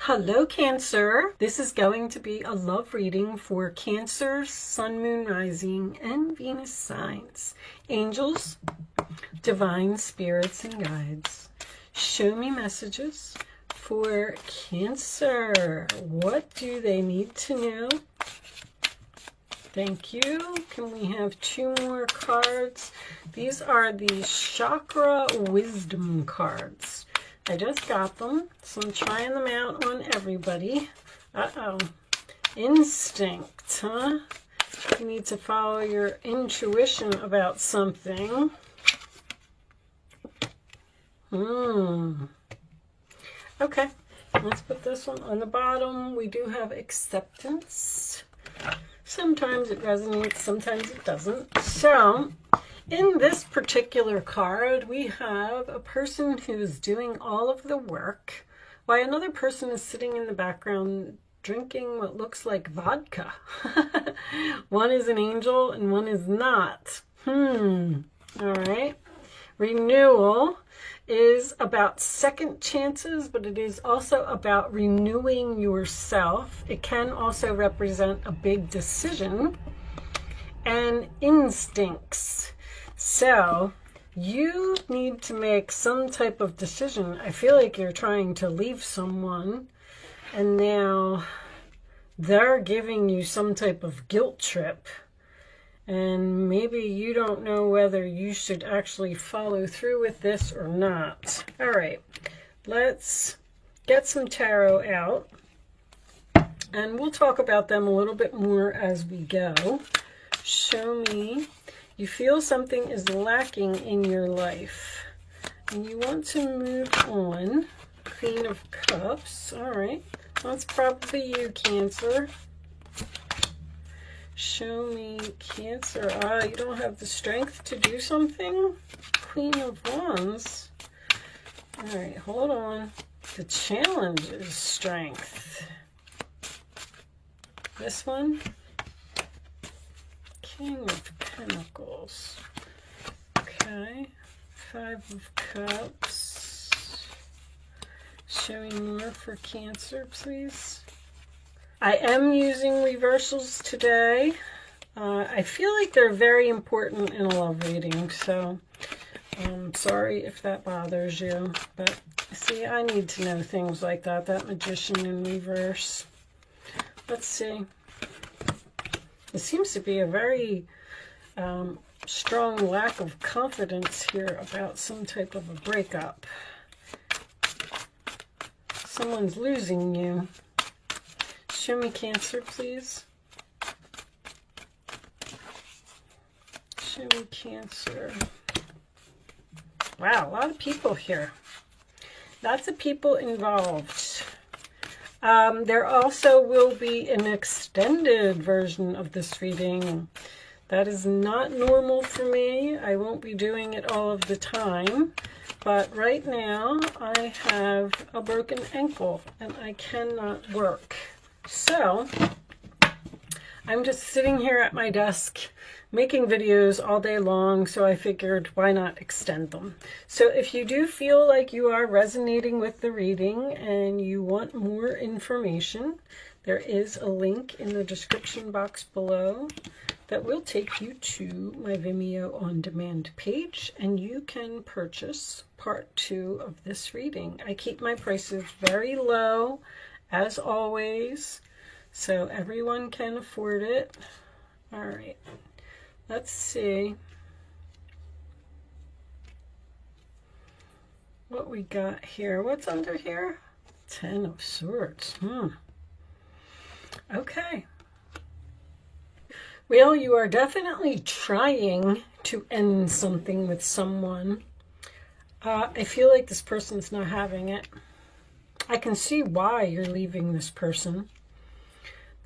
Hello, Cancer. This is going to be a love reading for Cancer, Sun, Moon, Rising, and Venus signs. Angels, divine spirits, and guides, show me messages for Cancer. What do they need to know? Thank you. Can we have 2 more cards? These are the Chakra Wisdom cards. I just got them, so I'm trying them out on everybody. Uh-oh. Instinct, huh? You need to follow your intuition about something. Okay, let's put this one on the bottom. We do have acceptance. Sometimes it resonates, sometimes it doesn't. So, in this particular card, we have a person who is doing all of the work, while another person is sitting in the background drinking what looks like vodka. One is an angel and one is not. All right. Renewal is about second chances, but it is also about renewing yourself. It can also represent a big decision. And instincts. So, you need to make some type of decision. I feel like you're trying to leave someone, and now they're giving you some type of guilt trip. And maybe you don't know whether you should actually follow through with this or not. All right, let's get some tarot out, and we'll talk about them a little bit more as we go. Show me. You feel something is lacking in your life, and you want to move on. Queen of Cups. All right. That's probably you, Cancer. Show me, Cancer. You don't have the strength to do something? Queen of Wands. All right, hold on. The challenge is strength. This one. King of Pentacles. Okay. 5 of Cups. Show me more for Cancer, please. I am using reversals today. I feel like they're very important in a love reading, so I'm sorry if that bothers you. But see, I need to know things like that. That Magician in reverse. Let's see. It seems to be a very strong lack of confidence here about some type of a breakup. Someone's losing you. Show me Cancer, please. Show me Cancer. Wow, a lot of people here. Lots of people involved. There also will be an extended version of this reading. That is not normal for me. I won't be doing it all of the time. But right now, I have a broken ankle and I cannot work. So, I'm just sitting here at my desk making videos all day long, so I figured why not extend them. So if you do feel like you are resonating with the reading and you want more information, there is a link in the description box below that will take you to my Vimeo on demand page, and you can purchase part 2 of this reading. I keep my prices very low, as always, so everyone can afford it. All right, let's see what we got here. What's under here? 10 of Swords. Okay. Well, you are definitely trying to end something with someone. I feel like this person's not having it. I can see why you're leaving this person.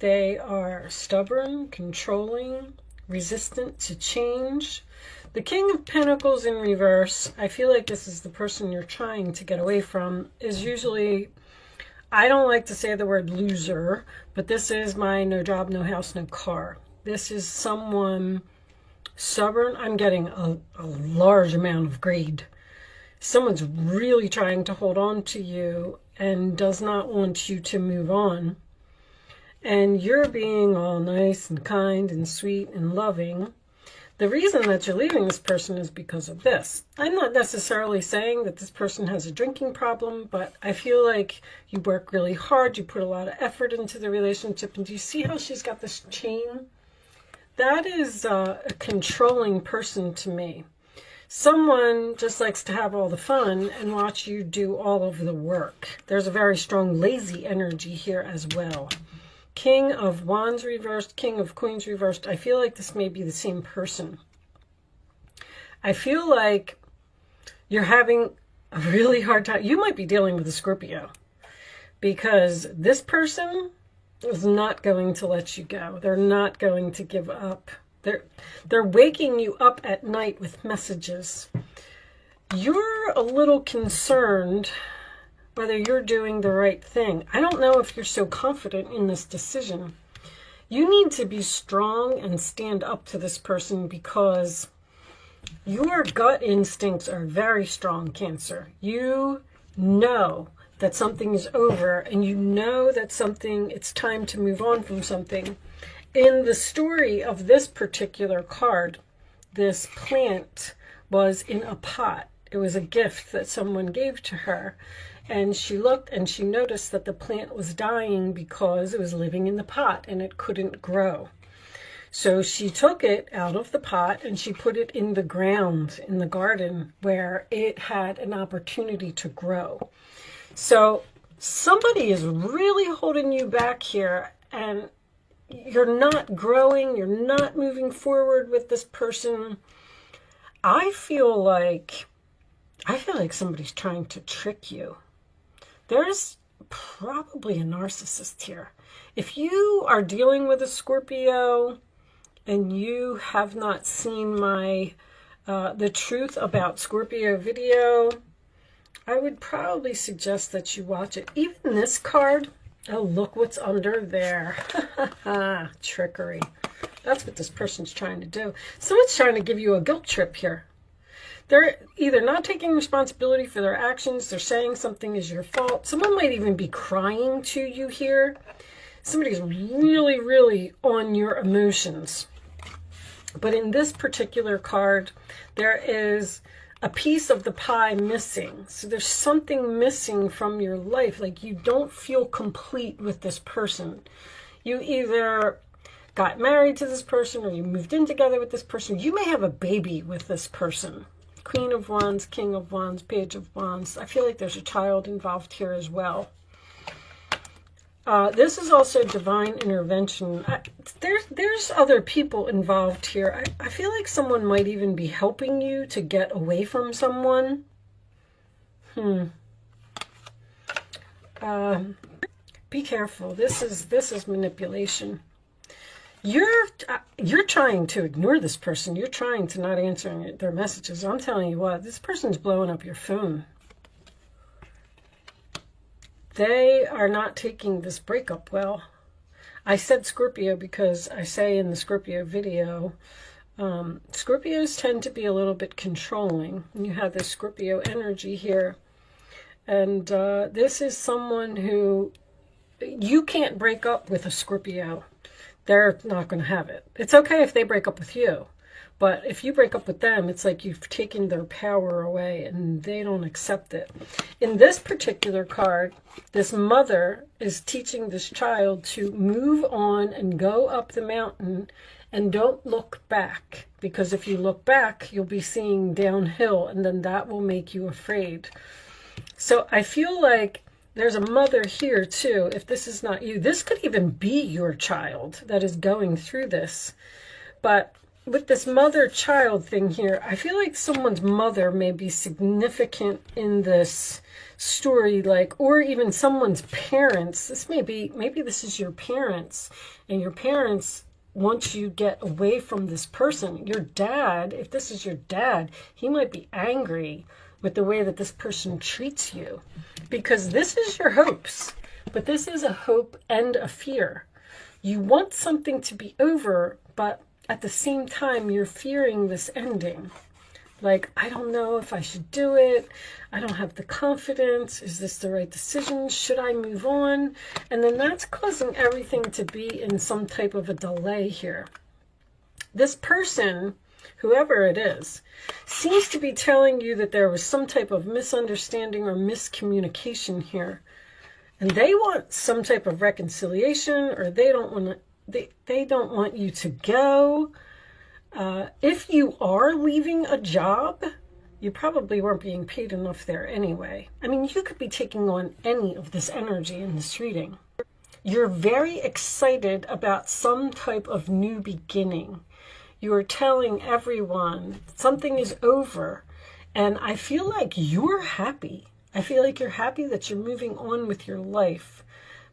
They are stubborn, controlling, resistant to change. The King of Pentacles in reverse, I feel like this is the person you're trying to get away from, is usually, I don't like to say the word loser, but this is my no job, no house, no car. This is someone stubborn. I'm getting a large amount of greed. Someone's really trying to hold on to you and does not want you to move on. And you're being all nice and kind and sweet and loving. The reason that you're leaving this person is because of this. I'm not necessarily saying that this person has a drinking problem, but I feel like you work really hard, you put a lot of effort into the relationship, and do you see how she's got this chain? That is a controlling person to me. Someone just likes to have all the fun and watch you do all of the work. There's a very strong lazy energy here as well. King of Wands reversed, King of Queens reversed. I feel like this may be the same person. I feel like you're having a really hard time. You might be dealing with a Scorpio, because this person is not going to let you go. They're not going to give up. They're waking you up at night with messages. You're a little concerned whether you're doing the right thing. I don't know if you're so confident in this decision. You need to be strong and stand up to this person, because your gut instincts are very strong, Cancer. You know that something is over, and you know that it's time to move on from something. In the story of this particular card, this plant was in a pot. It was a gift that someone gave to her. And she looked and she noticed that the plant was dying because it was living in the pot and it couldn't grow. So she took it out of the pot and she put it in the ground in the garden where it had an opportunity to grow. So somebody is really holding you back here, and you're not growing, you're not moving forward with this person. I feel like somebody's trying to trick you. There's probably a narcissist here. If you are dealing with a Scorpio and you have not seen my The Truth About Scorpio video, I would probably suggest that you watch it. Even this card, oh, look what's under there. Trickery. That's what this person's trying to do. Someone's trying to give you a guilt trip here. They're either not taking responsibility for their actions, they're saying something is your fault. Someone might even be crying to you here. Somebody's really, really on your emotions. But in this particular card, there is a piece of the pie missing. So there's something missing from your life. Like, you don't feel complete with this person. You either got married to this person or you moved in together with this person. You may have a baby with this person. Queen of Wands, King of Wands, Page of Wands. I feel like there's a child involved here as well. This is also divine intervention. There's other people involved here. I feel like someone might even be helping you to get away from someone. Be careful. This is manipulation. You're trying to ignore this person. You're trying to not answer their messages. I'm telling you what, this person's blowing up your phone. They are not taking this breakup well. I said Scorpio because I say in the Scorpio video, Scorpios tend to be a little bit controlling. You have this Scorpio energy here. And this is someone who, you can't break up with a Scorpio. They're not going to have it. It's okay if they break up with you. But if you break up with them, it's like you've taken their power away and they don't accept it. In this particular card, this mother is teaching this child to move on and go up the mountain and don't look back. Because if you look back, you'll be seeing downhill, and then that will make you afraid. So I feel like there's a mother here too. If this is not you, this could even be your child that is going through this. But with this mother-child thing here, I feel like someone's mother may be significant in this story, like, or even someone's parents. This may be, maybe this is your parents, and your parents want you to get away from this person. Your dad, if this is your dad, he might be angry with the way that this person treats you, because this is your hopes, but this is a hope and a fear. You want something to be over, but at the same time, you're fearing this ending. Like, I don't know if I should do it. I don't have the confidence. Is this the right decision? Should I move on? And then that's causing everything to be in some type of a delay here. This person, whoever it is, seems to be telling you that there was some type of misunderstanding or miscommunication here. And they want some type of reconciliation, or they don't want to, they don't want you to go. If you are leaving a job, you probably weren't being paid enough there anyway. I mean, you could be taking on any of this energy in this reading. You're very excited about some type of new beginning. You are telling everyone something is over. And I feel like you're happy. I feel like you're happy that you're moving on with your life.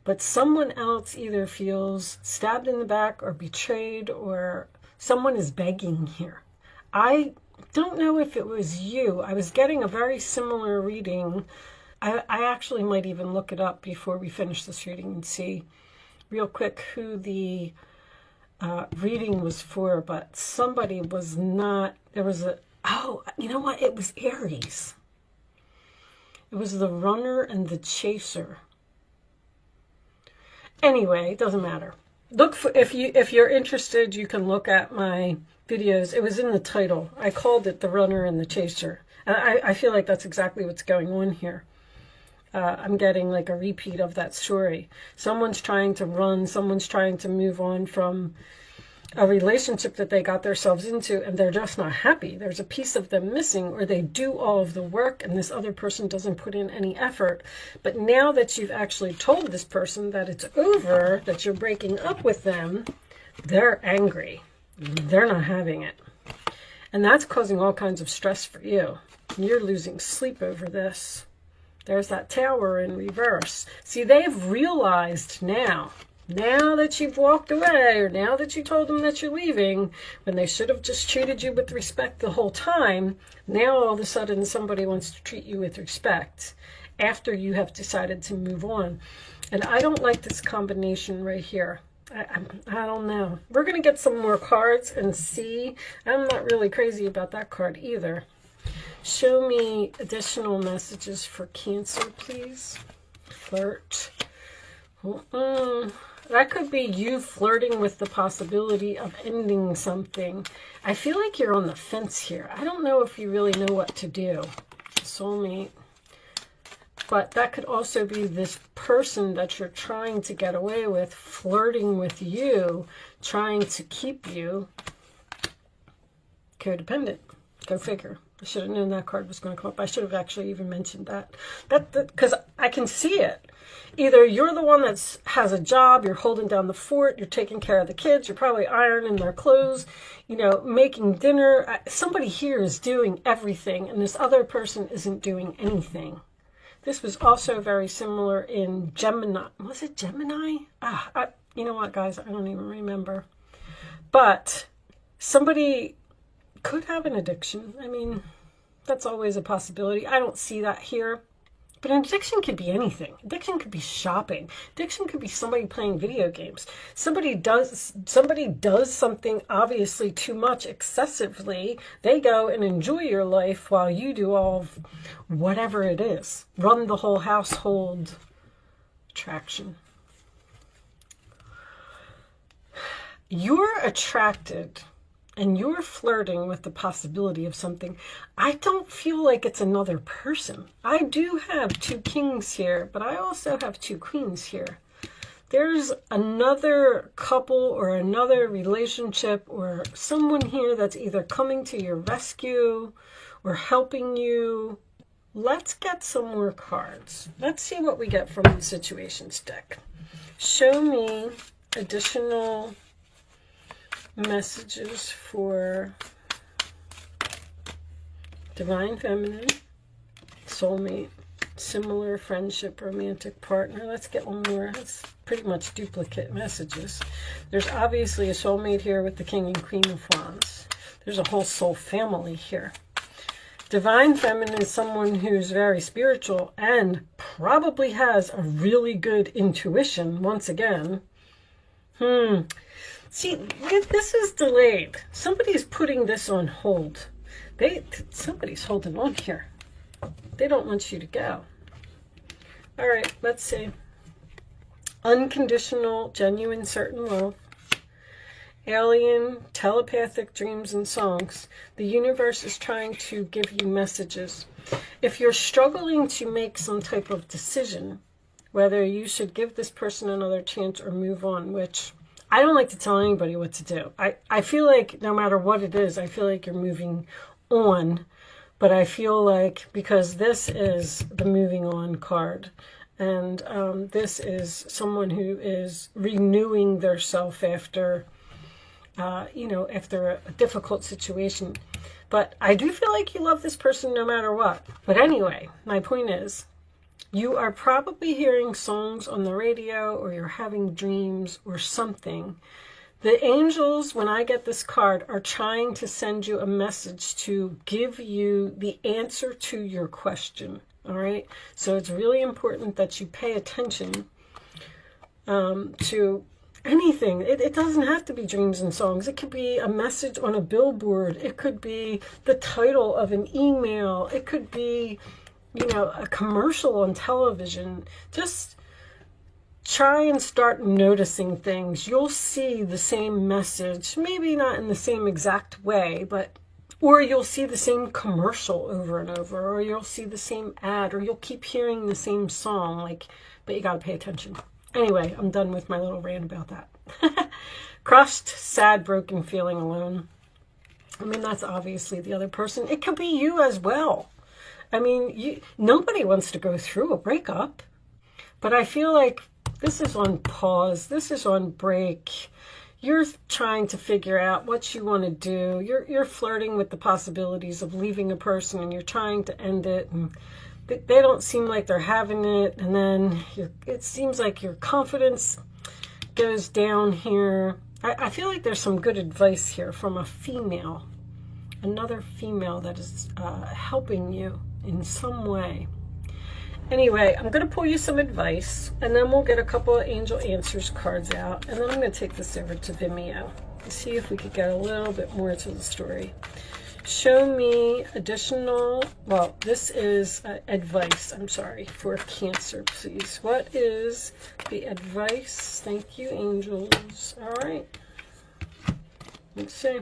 But someone else either feels stabbed in the back or betrayed, or someone is begging here. I don't know if it was you. I was getting a very similar reading. I actually might even look it up before we finish this reading and see real quick who the reading was for, but somebody was not, there was a, oh, you know what? It was Aries. It was the runner and the chaser. Anyway, it doesn't matter. Look for, if you're interested, you can look at my videos. It was in the title. I called it The Runner and the Chaser. And I feel like that's exactly what's going on here. I'm getting like a repeat of that story. Someone's trying to run, someone's trying to move on from a relationship that they got themselves into, and they're just not happy. There's a piece of them missing, or they do all of the work and this other person doesn't put in any effort. But now that you've actually told this person that it's over, that you're breaking up with them, they're angry. They're not having it. And that's causing all kinds of stress for you. You're losing sleep over this. There's that Tower in reverse. See, they've realized now that you've walked away, or now that you told them that you're leaving, when they should have just treated you with respect the whole time, now all of a sudden somebody wants to treat you with respect after you have decided to move on. And I don't like this combination right here. I don't know. We're going to get some more cards and see. I'm not really crazy about that card either. Show me additional messages for Cancer, please. Flirt. That could be you flirting with the possibility of ending something. I feel like you're on the fence here. I don't know if you really know what to do. Soulmate. But that could also be this person that you're trying to get away with, flirting with you, trying to keep you codependent. Go figure. I should have known that card was going to come up. I should have actually even mentioned that. Because I can see it. Either you're the one that has a job, you're holding down the fort, you're taking care of the kids, you're probably ironing their clothes, you know, making dinner. Somebody here is doing everything, and this other person isn't doing anything. This was also very similar in Gemini. Was it Gemini? You know what, guys? I don't even remember. But somebody could have an addiction. I mean, that's always a possibility. I don't see that here. But an addiction could be anything. Addiction could be shopping. Addiction could be somebody playing video games. Somebody does something obviously too much excessively. They go and enjoy your life while you do all of whatever it is. Run the whole household. Attraction. You're attracted and you're flirting with the possibility of something. I don't feel like it's another person. I do have two kings here, but I also have two queens here. There's another couple or another relationship or someone here that's either coming to your rescue or helping you. Let's get some more cards. Let's see what we get from the situations deck. Show me additional messages for Divine Feminine, Soulmate, Similar, Friendship, Romantic Partner. Let's get one more. That's pretty much duplicate messages. There's obviously a soulmate here with the King and Queen of Wands. There's a whole soul family here. Divine Feminine is someone who's very spiritual and probably has a really good intuition, once again. See, this is delayed. Somebody's putting this on hold. Somebody's holding on here. They don't want you to go. All right, let's see. Unconditional, genuine, certain love. Alien, telepathic dreams and songs. The universe is trying to give you messages. If you're struggling to make some type of decision, whether you should give this person another chance or move on, which I don't like to tell anybody what to do. I feel like no matter what it is, I feel like you're moving on. But I feel like, because this is the moving on card, and this is someone who is renewing their self after, after a difficult situation. But I do feel like you love this person no matter what. But anyway, my point is, you are probably hearing songs on the radio, or you're having dreams or something. The angels, when I get this card, are trying to send you a message to give you the answer to your question. All right? So it's really important that you pay attention to anything. It doesn't have to be dreams and songs. It could be a message on a billboard. It could be the title of an email. It could be, a commercial on television. Just try and start noticing things. You'll see the same message, maybe not in the same exact way, or you'll see the same commercial over and over, or you'll see the same ad, or you'll keep hearing the same song, but you got to pay attention. Anyway, I'm done with my little rant about that. Crushed, sad, broken, feeling alone. I mean, that's obviously the other person. It could be you as well. I mean, nobody wants to go through a breakup, but I feel like this is on pause. This is on break. You're trying to figure out what you want to do. You're flirting with the possibilities of leaving a person, and you're trying to end it. And they don't seem like they're having it. And then it seems like your confidence goes down here. I feel like there's some good advice here from a female, another female that is helping you in some way. Anyway, I'm going to pull you some advice, and then we'll get a couple of angel answers cards out, and then I'm going to take this over to Vimeo and see if we could get a little bit more to the story. Show me additional, well, this is advice, I'm sorry, for Cancer, please. What is the advice? Thank you, angels. All right. Let's see.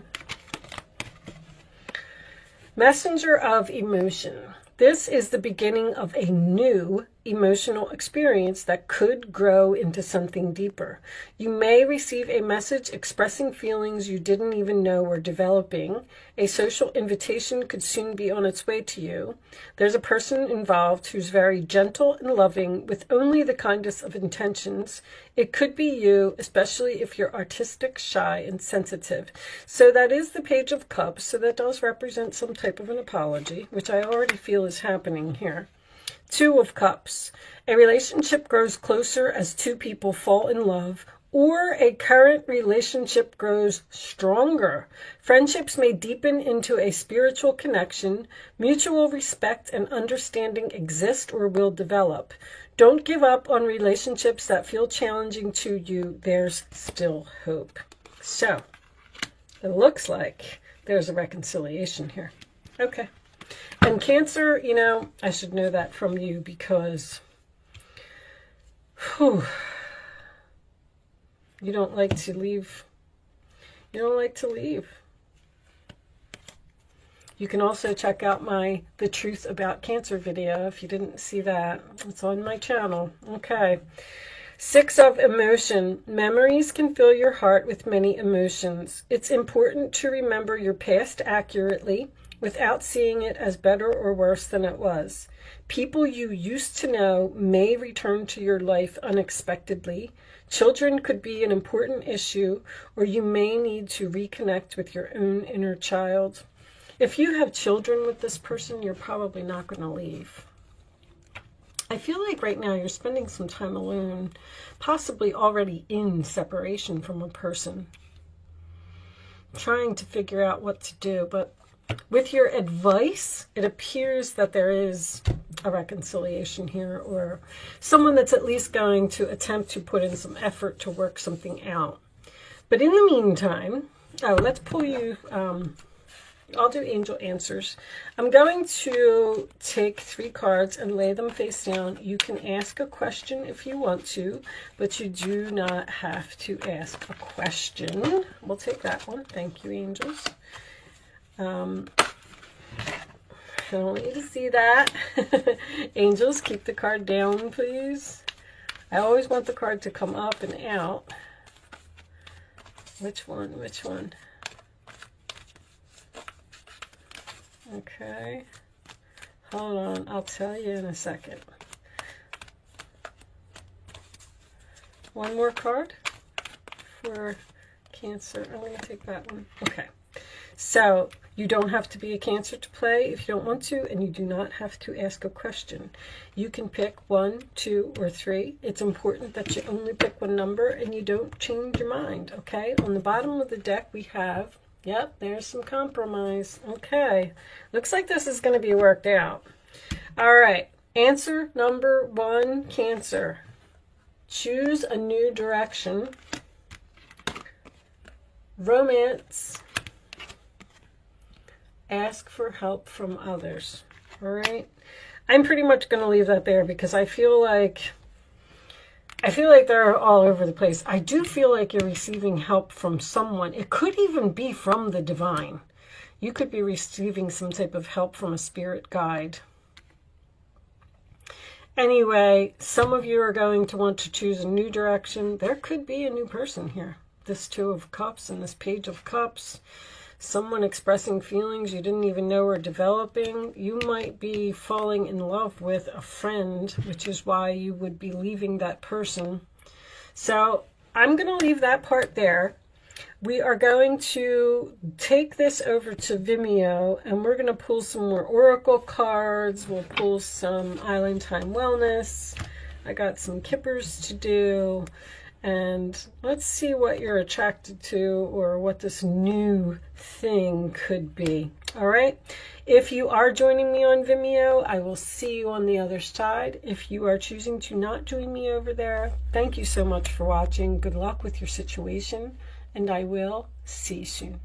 Messenger of emotion. This is the beginning of a new emotional experience that could grow into something deeper. You may receive a message expressing feelings you didn't even know were developing. A social invitation could soon be on its way to you. There's a person involved who's very gentle and loving with only the kindest of intentions. It could be you, especially if you're artistic, shy, and sensitive. So that is the Page of Cups. So that does represent some type of an apology, which I already feel is happening here. Two of Cups. A relationship grows closer as two people fall in love, or a current relationship grows stronger. Friendships may deepen into a spiritual connection. Mutual respect and understanding exist or will develop. Don't give up on relationships that feel challenging to you. There's still hope. So, it looks like there's a reconciliation here. Okay. And Cancer, I should know that from you because you don't like to leave. You don't like to leave. You can also check out my The Truth About Cancer video if you didn't see that. It's on my channel. Okay. Six of emotion. Memories can fill your heart with many emotions. It's important to remember your past accurately without seeing it as better or worse than it was. People you used to know may return to your life unexpectedly. Children could be an important issue, or you may need to reconnect with your own inner child. If you have children with this person, you're probably not going to leave. I feel like right now you're spending some time alone, possibly already in separation from a person, trying to figure out what to do. But with your advice, it appears that there is a reconciliation here, or someone that's at least going to attempt to put in some effort to work something out. But in the meantime, let's pull you I'll do angel answers. I'm going to take 3 cards and lay them face down. You can ask a question if you want to, but you do not have to ask a question. We'll take that one. Thank you, angels. I don't need to see that. Angels, keep the card down, please. I always want the card to come up and out. Which one? Which one? Okay. Hold on. I'll tell you in a second. One more card for Cancer. I'm going to take that one. Okay. So, you don't have to be a Cancer to play if you don't want to, and you do not have to ask a question. You can pick 1, 2, or 3. It's important that you only pick one number and you don't change your mind, okay? On the bottom of the deck we have, yep, there's some compromise. Okay, looks like this is going to be worked out. All right, answer number 1, Cancer. Choose a new direction. Romance. Ask for help from others. All right. I'm pretty much going to leave that there because I feel like they're all over the place. I do feel like you're receiving help from someone. It could even be from the divine. You could be receiving some type of help from a spirit guide. Anyway, some of you are going to want to choose a new direction. There could be a new person here. This 2 of Cups and this Page of Cups. Someone expressing feelings you didn't even know were developing. You might be falling in love with a friend, which is why you would be leaving that person. So I'm going to leave that part there. We are going to take this over to Vimeo, and we're going to pull some more oracle cards. We'll pull some Island Time Wellness. I got some kippers to do. And let's see what you're attracted to or what this new thing could be. All right. If you are joining me on Vimeo, I will see you on the other side. If you are choosing to not join me over there, thank you so much for watching. Good luck with your situation, and I will see you soon.